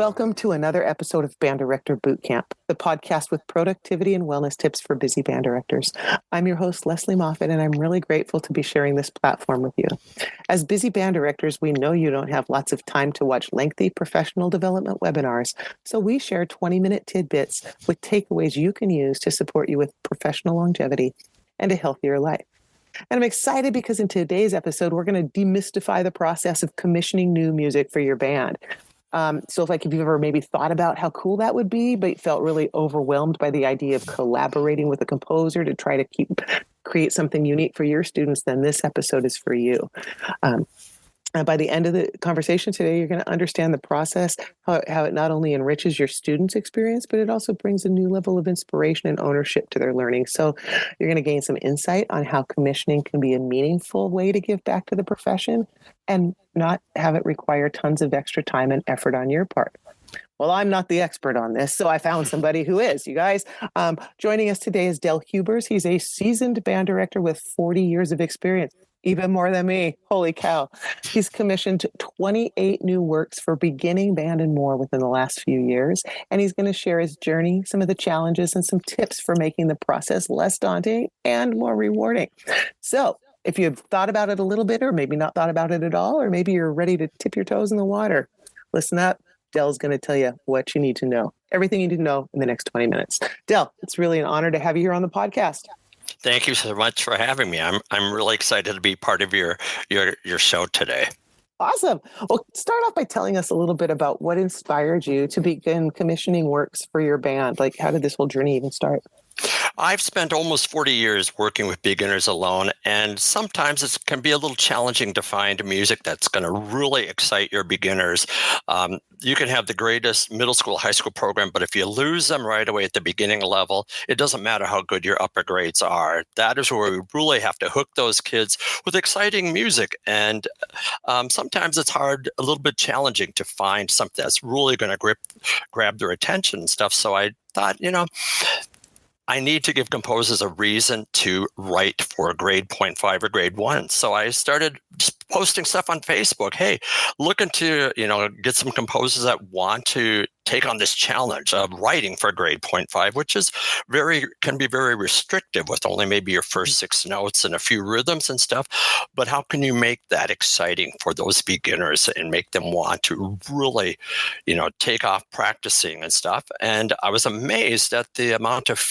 Welcome to another episode of Band Director Bootcamp, the podcast with productivity and wellness tips for busy band directors. I'm your host, Lesley Moffat, and I'm really grateful to be sharing this platform with you. As busy band directors, we know you don't have lots of time to watch lengthy professional development webinars, so we share 20-minute tidbits with takeaways you can use to support you with professional longevity and a healthier life. And I'm excited because in today's episode, we're going to demystify the process of commissioning new music for your band. So if you've ever maybe thought about how cool that would be, but felt really overwhelmed by the idea of collaborating with a composer to try to create something unique for your students, then this episode is for you. And by the end of the conversation today, you're going to understand the process, how it not only enriches your students' experience, but it also brings a new level of inspiration and ownership to their learning. So you're going to gain some insight on how commissioning can be a meaningful way to give back to the profession and not have it require tons of extra time and effort on your part. Well, I'm not the expert on this, so I found somebody who is. You guys, joining us today is Del Hubers. He's a seasoned band director with 40 years of experience. Even more than me. Holy cow. He's commissioned 28 new works for beginning band and more within the last few years. And he's going to share his journey, some of the challenges, and some tips for making the process less daunting and more rewarding. So if you've thought about it a little bit, or maybe not thought about it at all, or maybe you're ready to tip your toes in the water, listen up. Del's going to tell you what you need to know. Everything you need to know in the next 20 minutes. Del, it's really an honor to have you here on the podcast. Thank you so much for having me. I'm really excited to be part of your show today. Awesome. Well, start off by telling us a little bit about what inspired you to begin commissioning works for your band. Like, how did this whole journey even start? I've spent almost 40 years working with beginners alone, and sometimes it can be a little challenging to find music that's going to really excite your beginners. You can have the greatest middle school, high school program, but if you lose them right away at the beginning level, it doesn't matter how good your upper grades are. That is where we really have to hook those kids with exciting music. And sometimes it's hard, a little bit challenging to find something that's really going to grab their attention and stuff. So I thought, I need to give composers a reason to write for grade 0.5 or grade 1. So I started just posting stuff on Facebook. Hey, looking to, get some composers that want to take on this challenge of writing for grade 0.5, which is can be very restrictive with only maybe your first 6 notes and a few rhythms and stuff. But how can you make that exciting for those beginners and make them want to really, take off practicing and stuff? And I was amazed at the amount of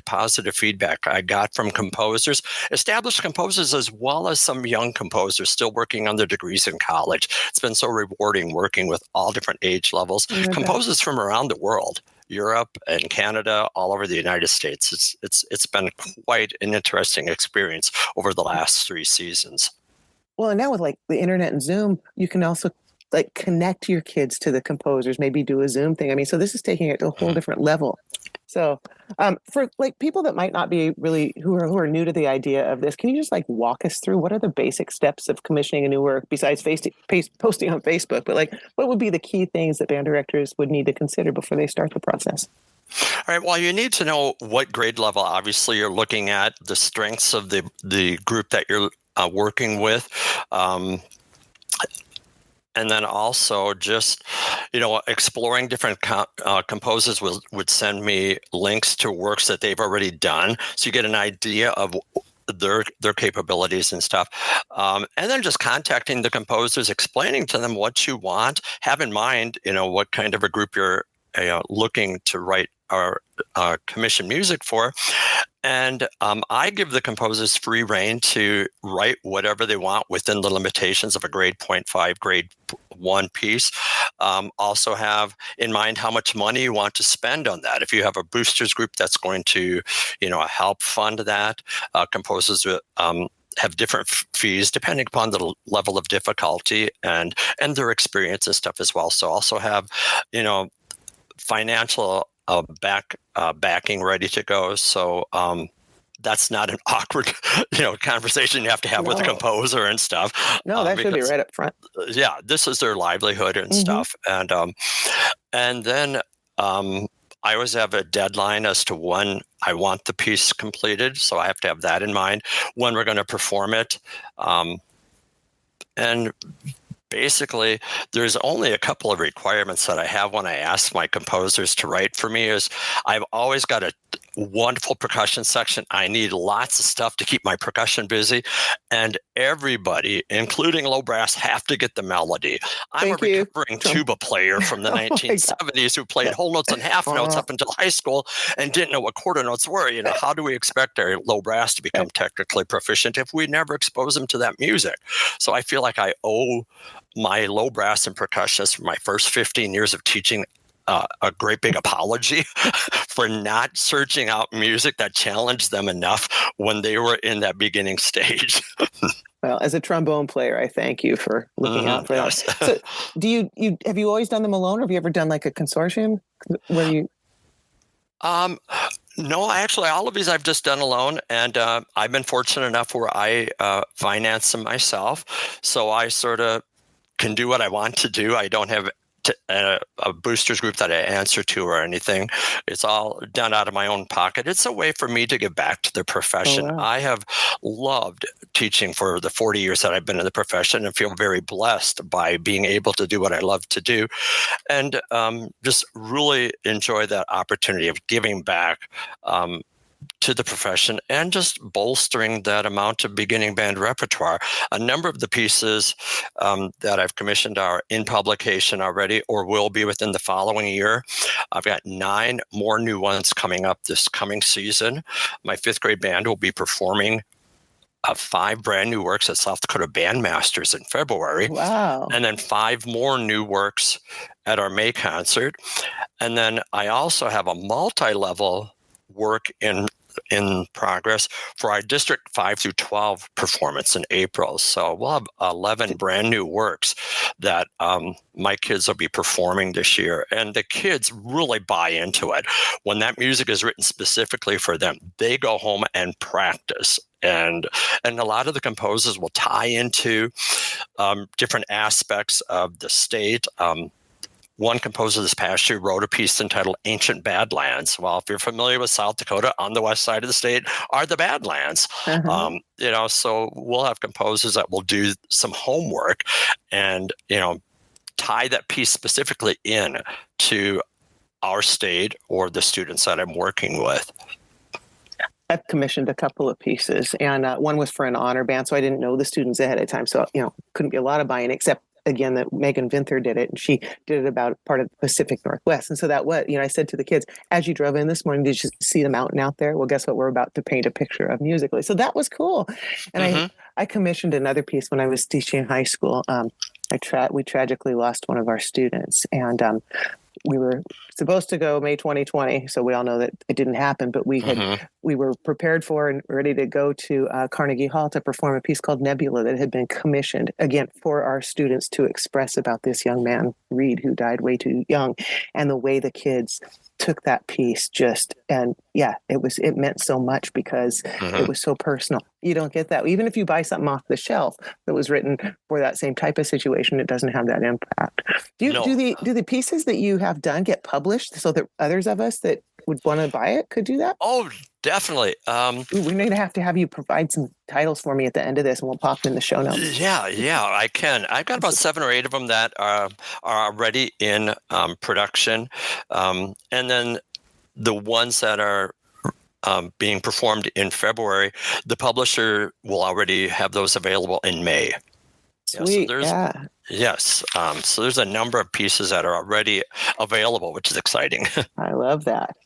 positive feedback I got from composers, established composers, as well as some young composers still working on their degrees in college. It's been so rewarding working with all different age levels. Composers from around the world, Europe and Canada, all over the United States. It's been quite an interesting experience over the last 3 seasons. Well, and now with the internet and Zoom, you can also connect your kids to the composers, maybe do a Zoom thing. So this is taking it to a whole different level. So for people that might not be really, who are new to the idea of this, can you just walk us through what are the basic steps of commissioning a new work besides posting on Facebook? But what would be the key things that band directors would need to consider before they start the process? All right. Well, you need to know what grade level, obviously, you're looking at, the strengths of the group that you're working with. And then also just, exploring different composers would send me links to works that they've already done. So you get an idea of their capabilities and stuff. And then just contacting the composers, explaining to them what you want. Have in mind, what kind of a group you're looking to write or commission music for. And I give the composers free rein to write whatever they want within the limitations of a grade 0.5, grade 1 piece. Also have in mind how much money you want to spend on that. If you have a boosters group that's going to, help fund that, composers have different fees depending upon the level of difficulty and their experience and stuff as well. So also have, financial backing ready to go. So that's not an awkward, conversation you have to have with the composer and stuff. No, that should be right up front. Yeah, this is their livelihood and stuff. And then I always have a deadline as to when I want the piece completed. So I have to have that in mind when we're going to perform it. And basically there's only a couple of requirements that I have when I ask my composers to write for me. Is I've always got a wonderful percussion section. I need lots of stuff to keep my percussion busy, and everybody, including low brass, have to get the melody. I'm a recovering tuba player from the 1970s who played whole notes and half notes up until high school and didn't know what quarter notes were. How do we expect our low brass to become technically proficient if we never expose them to that music? So I feel like I owe my low brass and percussionists for my first 15 years of teaching a great big apology for not searching out music that challenged them enough when they were in that beginning stage. Well, as a trombone player, I thank you for looking out for that. So, have you always done them alone, or have you ever done like a consortium where you? No, actually, all of these I've just done alone, and I've been fortunate enough where I finance them myself, so I sort of can do what I want to do. I don't have a boosters group that I answer to or anything. It's all done out of my own pocket. It's a way for me to give back to the profession. Oh, wow. I have loved teaching for the 40 years that I've been in the profession and feel very blessed by being able to do what I love to do, and just really enjoy that opportunity of giving back to the profession and just bolstering that amount of beginning band repertoire. A number of the pieces that I've commissioned are in publication already or will be within the following year. I've got 9 more new ones coming up this coming season. My 5th grade band will be performing 5 brand new works at South Dakota Bandmasters in February. Wow. And then 5 more new works at our May concert. And then I also have a multi-level work in progress for our District 5 through 12 performance in April. So we'll have 11 brand new works that my kids will be performing this year. And the kids really buy into it. When that music is written specifically for them, they go home and practice. And a lot of the composers will tie into different aspects of the state. One composer this past year wrote a piece entitled Ancient Badlands. Well, if you're familiar with South Dakota, on the west side of the state are the Badlands. So we'll have composers that will do some homework and, tie that piece specifically in to our state or the students that I'm working with. I've commissioned a couple of pieces, and one was for an honor band, so I didn't know the students ahead of time, so couldn't be a lot of buy-in, except again that Megan Vinther did it, and she did it about part of the Pacific Northwest. And so that was, I said to the kids, as you drove in this morning, did you see the mountain out there? Well, guess what? We're about to paint a picture of musically. So that was cool. And I commissioned another piece when I was teaching high school. We tragically lost one of our students, and we were supposed to go May 2020, so we all know that it didn't happen, but we were prepared for and ready to go to Carnegie Hall to perform a piece called Nebula that had been commissioned, again, for our students to express about this young man, Reed, who died way too young, and the way the kids took that piece it meant so much because it was so personal. You don't get that. Even if you buy something off the shelf that was written for that same type of situation, it doesn't have that impact. Do the pieces that you have done get published so that others of us that would want to buy it could do that? Oh, definitely. We're going to have you provide some titles for me at the end of this, and we'll pop them in the show notes. Yeah, I can. I've got about 7 or 8 of them that are already in production. And then the ones that are being performed in February, the publisher will already have those available in May. Sweet. Yes. So there's a number of pieces that are already available, which is exciting. I love that.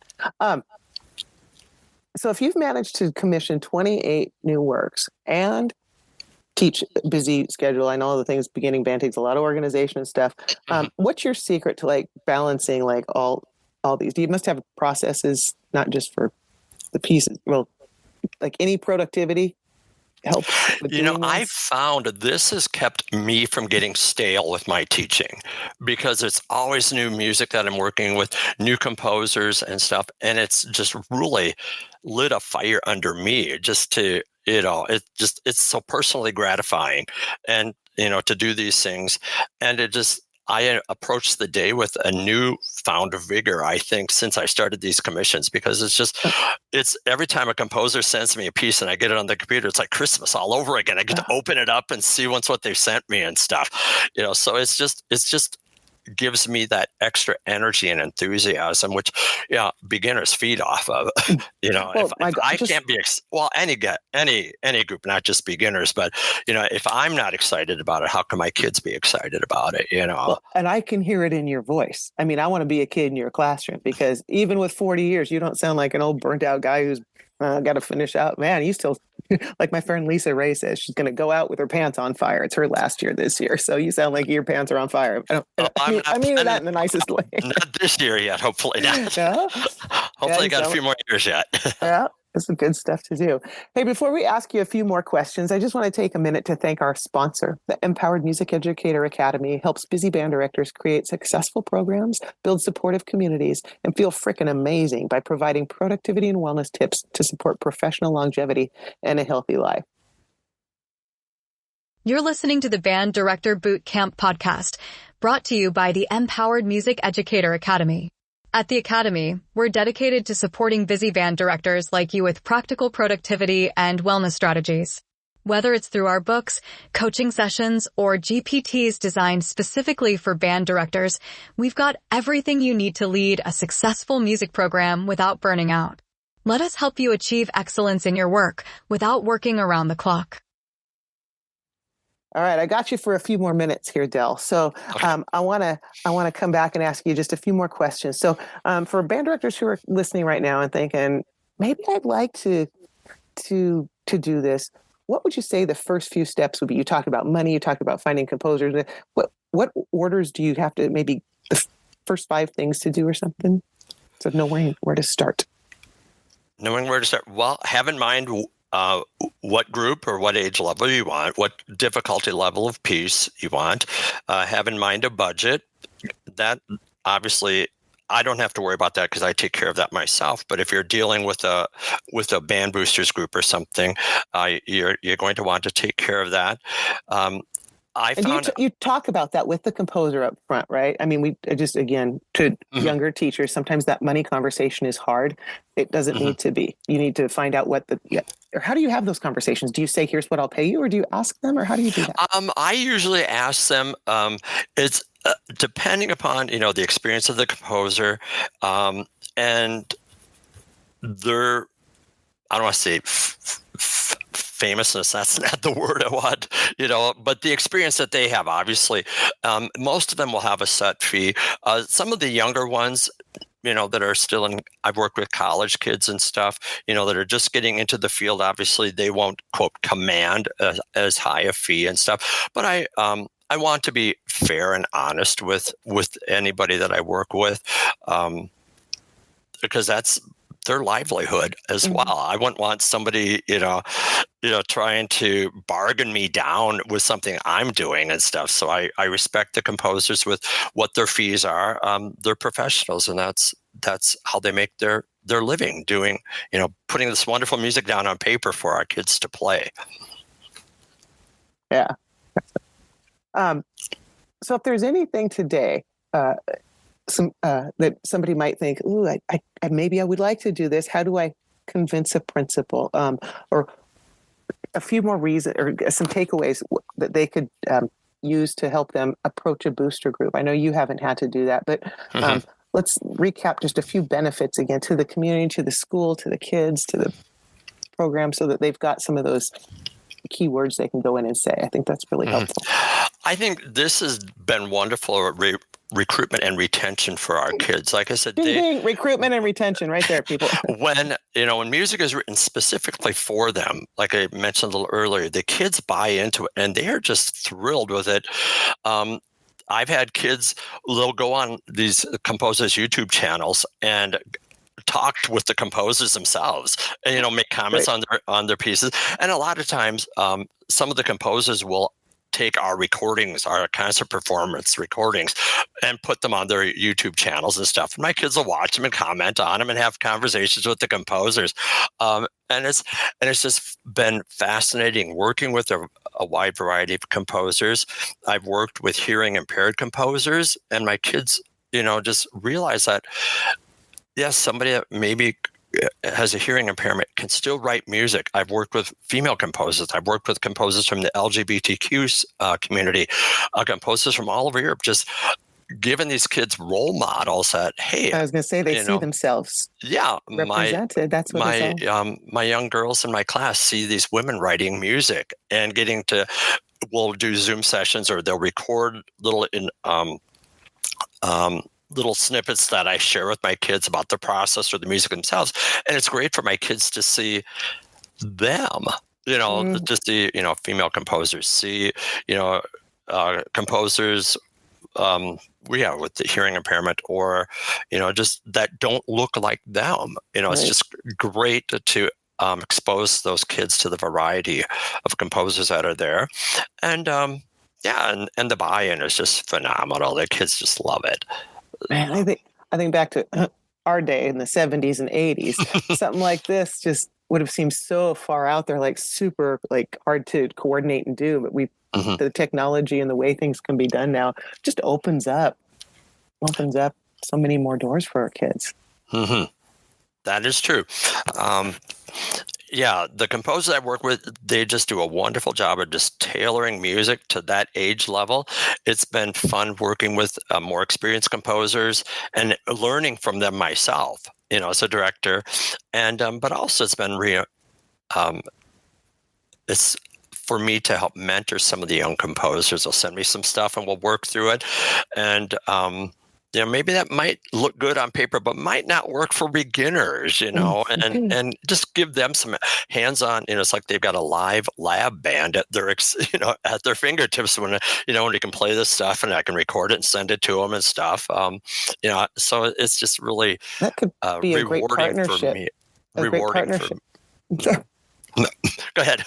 So if you've managed to commission 28 new works and teach busy schedule, I know the things beginning band takes a lot of organization and stuff. What's your secret to balancing all these? You must have processes, not just for the pieces. Well, any productivity help. I found this has kept me from getting stale with my teaching because it's always new music that I'm working with, new composers and stuff. And it's just really lit a fire under me just to, it's so personally gratifying and, to do these things. And I approach the day with a newfound vigor, I think, since I started these commissions, because it's every time a composer sends me a piece and I get it on the computer, it's like Christmas all over again. I get to open it up and see what they've sent me and stuff, so it's just gives me that extra energy and enthusiasm, which beginners feed off of. If I can't be any group, not just beginners, but if I'm not excited about it, how can my kids be excited about it? Well, and I can hear it in your voice. I mean, I want to be a kid in your classroom, because even with 40 years, you don't sound like an old burnt out guy who's got to finish out. Man, you still, like my friend Lisa Ray says, she's going to go out with her pants on fire. It's her last year this year. So you sound like your pants are on fire. I mean that in the nicest way. Not this year yet, hopefully not. Yeah? Hopefully got a few more years yet. Yeah. That's some good stuff to do. Hey, before we ask you a few more questions, I just want to take a minute to thank our sponsor. The Empowered Music Educator Academy helps busy band directors create successful programs, build supportive communities, and feel frickin' amazing by providing productivity and wellness tips to support professional longevity and a healthy life. You're listening to the Band Director Boot Camp podcast, brought to you by the Empowered Music Educator Academy. At the Academy, we're dedicated to supporting busy band directors like you with practical productivity and wellness strategies. Whether it's through our books, coaching sessions, or GPTs designed specifically for band directors, we've got everything you need to lead a successful music program without burning out. Let us help you achieve excellence in your work without working around the clock. All right, I got you for a few more minutes here, Del. So I want to come back and ask you just a few more questions. So for band directors who are listening right now and thinking, maybe I'd like to do this, what would you say the first few steps would be? You talked about money, you talked about finding composers. What orders do you have to, maybe the first 5 things to do or something? So knowing where to start. Knowing where to start. Well, have in mind what group or what age level you want, what difficulty level of piece you want. Have in mind a budget. That obviously, I don't have to worry about that because I take care of that myself. But if you're dealing with a band boosters group or something, you're going to want to take care of that. You talk about that with the composer up front, right? I mean, we just, again, to younger teachers, sometimes that money conversation is hard. It doesn't need to be. You need to find out or how do you have those conversations? Do you say, here's what I'll pay you, or do you ask them, or how do you do that? I usually ask them. It's depending upon, the experience of the composer, and their, I don't want to say famousness, that's not the word I want, but the experience that they have, obviously. Most of them will have a set fee. Some of the younger ones, that are still I've worked with college kids and stuff, that are just getting into the field. Obviously, they won't, quote, command as high a fee and stuff. But I want to be fair and honest with anybody that I work with, because that's their livelihood as well. I wouldn't want somebody, trying to bargain me down with something I'm doing and stuff. So I respect the composers with what their fees are. They're professionals, and that's how they make their living, doing, putting this wonderful music down on paper for our kids to play. Yeah. So if there's anything today, that somebody might think, ooh, I maybe I would like to do this. How do I convince a principal? Or a few more reasons or some takeaways that they could use to help them approach a booster group. I know you haven't had to do that, but let's recap just a few benefits again to the community, to the school, to the kids, to the program, so that they've got some of those keywords they can go in and say. I think that's really helpful. I think this has been wonderful recruitment and retention for our kids. Like I said, recruitment and retention right there, people. when music is written specifically for them, like I mentioned a little earlier, the kids buy into it and they're just thrilled with it. I've had kids, they'll go on these composers' YouTube channels and talked with the composers themselves and, make comments on their pieces. And a lot of times, some of the composers will take our recordings, our concert performance recordings, and put them on their YouTube channels and stuff. And my kids will watch them and comment on them and have conversations with the composers. And it's just been fascinating working with a wide variety of composers. I've worked with hearing impaired composers, and my kids, just realize that, yes, somebody that maybe has a hearing impairment can still write music. I've worked with female composers. I've worked with composers from the LGBTQ community, composers from all over Europe, just giving these kids role models that, hey, I was going to say they see themselves represented. That's what it's all. My young girls in my class see these women writing music and we'll do Zoom sessions, or they'll record little snippets that I share with my kids about the process or the music themselves. And it's great for my kids to see them, to see, female composers, see, composers, with the hearing impairment, or, just that don't look like them. It's just great to expose those kids to the variety of composers that are there. And, and the buy-in is just phenomenal. The kids just love it. Man, I think back to our day in the 70s and 80s, something like this just would have seemed so far out there, like super hard to coordinate and do. But the technology and the way things can be done now just opens up so many more doors for our kids. Mm-hmm. That is true. The composers I work with, they just do a wonderful job of just tailoring music to that age level. It's been fun working with more experienced composers and learning from them myself, as a director. And but also it's been it's for me to help mentor some of the young composers. They'll send me some stuff and we'll work through it. And maybe that might look good on paper, but might not work for beginners, and just give them some hands-on. It's like they've got a live lab band at their, at their fingertips when you can play this stuff, and I can record it and send it to them and stuff. So it's just really that could be a great partnership. For me. Rewarding for me. No, go ahead.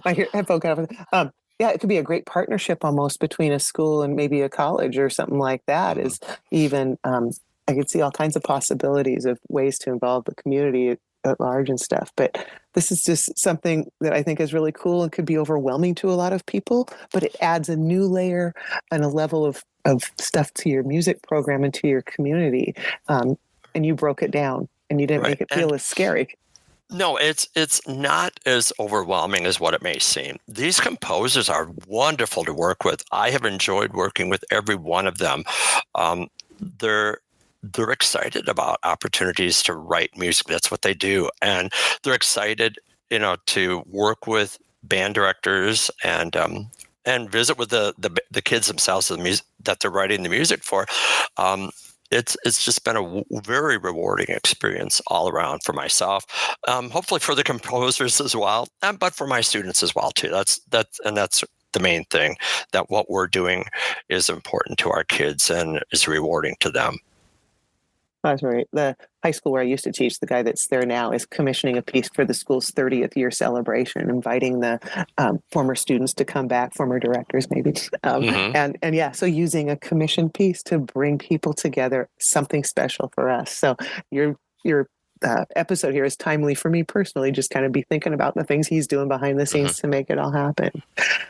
My headphone got off. It could be a great partnership almost between a school and maybe a college or something like that. Is even I could see all kinds of possibilities of ways to involve the community at large and stuff. But this is just something that I think is really cool and could be overwhelming to a lot of people. But it adds a new layer and a level of stuff to your music program and to your community. And you broke it down, and you didn't make it feel as scary. No, it's not as overwhelming as what it may seem. These composers are wonderful to work with. I have enjoyed working with every one of them. They're excited about opportunities to write music. That's what they do, and they're excited, to work with band directors and visit with the kids themselves, the music that they're writing the music for. It's just been a very rewarding experience all around for myself, hopefully for the composers as well, but for my students as well too. That's the main thing, that what we're doing is important to our kids and is rewarding to them. That's right. The high school where I used to teach, the guy that's there now is commissioning a piece for the school's 30th year celebration, inviting the former students to come back, former directors maybe. So using a commissioned piece to bring people together, something special for us. So your episode here is timely for me personally, just kind of be thinking about the things he's doing behind the scenes to make it all happen.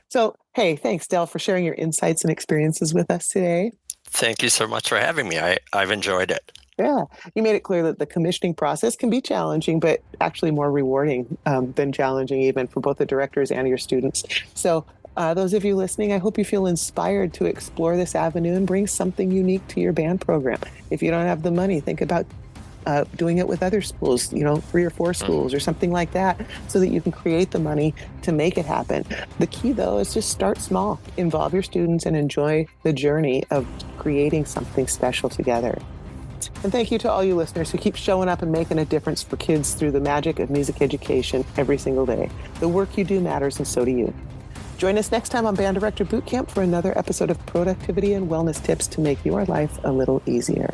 So, hey, thanks, Del, for sharing your insights and experiences with us today. Thank you so much for having me. I've enjoyed it. Yeah, you made it clear that the commissioning process can be challenging, but actually more rewarding than challenging even for both the directors and your students. So those of you listening, I hope you feel inspired to explore this avenue and bring something unique to your band program. If you don't have the money, think about doing it with other schools, 3 or 4 schools or something like that, so that you can create the money to make it happen. The key, though, is just start small, involve your students, and enjoy the journey of creating something special together. And thank you to all you listeners who keep showing up and making a difference for kids through the magic of music education every single day. The work you do matters, and so do you. Join us next time on Band Director Bootcamp for another episode of productivity and wellness tips to make your life a little easier.